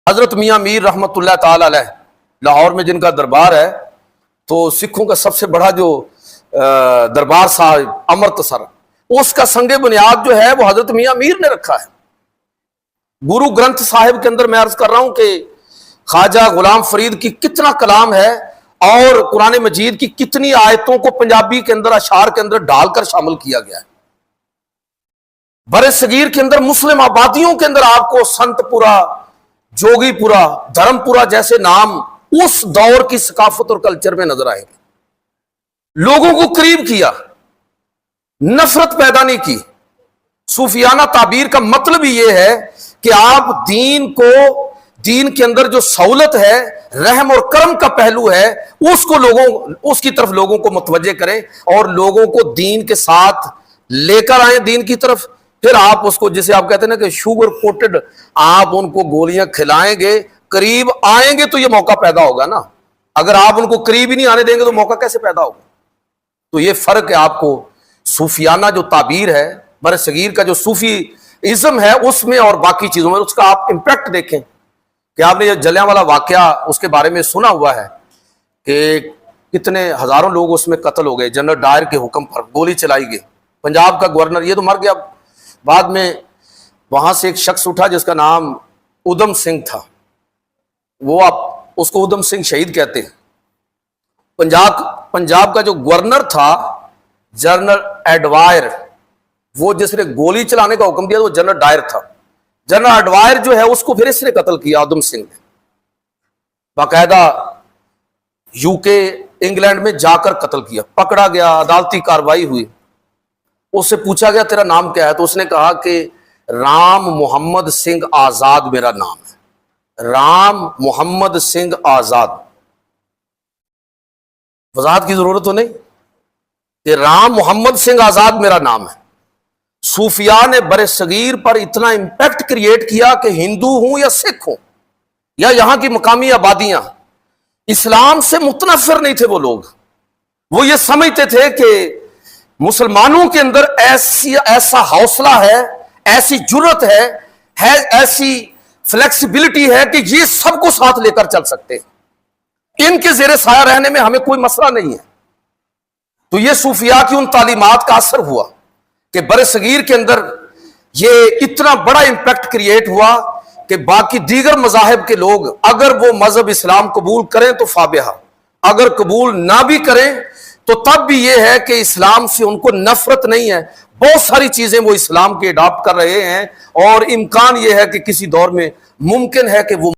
حضرت میاں میر رحمۃ اللہ تعالی علیہ لاہور میں جن کا دربار ہے، تو سکھوں کا سب سے بڑا جو دربار صاحب امرتسر، اس کا سنگ بنیاد جو ہے وہ حضرت میاں میر نے رکھا ہے۔ گرو گرنتھ صاحب کے اندر میں عرض کر رہا ہوں کہ خواجہ غلام فرید کی کتنا کلام ہے، اور قرآن مجید کی کتنی آیتوں کو پنجابی کے اندر اشعار کے اندر ڈال کر شامل کیا گیا ہے۔ بر صغیر کے اندر مسلم آبادیوں کے اندر آپ کو سنت پورا، جوگی پورا، دھرم پورا جیسے نام اس دور کی ثقافت اور کلچر میں نظر آئیں گے۔ لوگوں کو قریب کیا، نفرت پیدا نہیں کی۔ صوفیانہ تعبیر کا مطلب ہی یہ ہے کہ آپ دین کے اندر جو سہولت ہے، رحم اور کرم کا پہلو ہے، اس کی طرف لوگوں کو متوجہ کریں اور لوگوں کو دین کے ساتھ لے کر آئیں دین کی طرف۔ پھر آپ اس کو، جسے آپ کہتے ہیں نا کہ شوگر کوٹڈ، آپ ان کو گولیاں کھلائیں گے، قریب آئیں گے تو یہ موقع پیدا ہوگا نا۔ اگر آپ ان کو قریب ہی نہیں آنے دیں گے تو موقع کیسے پیدا ہوگا؟ تو یہ فرق ہے آپ کو صوفیانہ جو تعبیر ہے، بر صغیر کا جو صوفی ازم ہے اس میں اور باقی چیزوں میں، اس کا آپ امپیکٹ دیکھیں کہ آپ نے یہ جلیاں والا واقعہ اس کے بارے میں سنا ہوا ہے کہ کتنے ہزاروں لوگ اس میں قتل ہو گئے، جنرل ڈائر کے حکم پر گولی چلائی گئی۔ پنجاب کا گورنر یہ تو مر گیا، بعد میں وہاں سے ایک شخص اٹھا جس کا نام ادھم سنگھ تھا، وہ آپ اس کو ادھم سنگھ شہید کہتے ہیں۔ پنجاب کا جو گورنر تھا جنرل ایڈوائر، وہ جس نے گولی چلانے کا حکم دیا وہ جنرل ڈائر تھا۔ جنرل ایڈوائر جو ہے اس کو پھر اس نے قتل کیا، ادھم سنگھ نے باقاعدہ UK انگلینڈ میں جا کر قتل کیا، پکڑا گیا، عدالتی کاروائی ہوئی، اس سے پوچھا گیا تیرا نام کیا ہے، تو اس نے کہا کہ رام محمد سنگھ آزاد میرا نام ہے، رام محمد سنگھ آزاد۔ وضاحت کی ضرورت تو نہیں کہ رام محمد سنگھ آزاد میرا نام ہے۔ صوفیاء نے بر صغیر پر اتنا امپیکٹ کریٹ کیا کہ ہندو ہوں یا سکھ ہوں یا یہاں کی مقامی آبادیاں، اسلام سے متنفر نہیں تھے وہ لوگ۔ وہ یہ سمجھتے تھے کہ مسلمانوں کے اندر ایسا حوصلہ ہے، ایسی جرت ہے، ایسی فلیکسیبلٹی ہے کہ یہ سب کو ساتھ لے کر چل سکتے ہیں، ان کے زیر سایہ رہنے میں ہمیں کوئی مسئلہ نہیں ہے۔ تو یہ صوفیاء کی ان تعلیمات کا اثر ہوا کہ بر صغیر کے اندر یہ اتنا بڑا امپیکٹ کریٹ ہوا کہ باقی دیگر مذاہب کے لوگ اگر وہ مذہب اسلام قبول کریں تو فابہا، اگر قبول نہ بھی کریں تو تب بھی یہ ہے کہ اسلام سے ان کو نفرت نہیں ہے، بہت ساری چیزیں وہ اسلام کے اڈاپٹ کر رہے ہیں، اور امکان یہ ہے کہ کسی دور میں ممکن ہے کہ وہ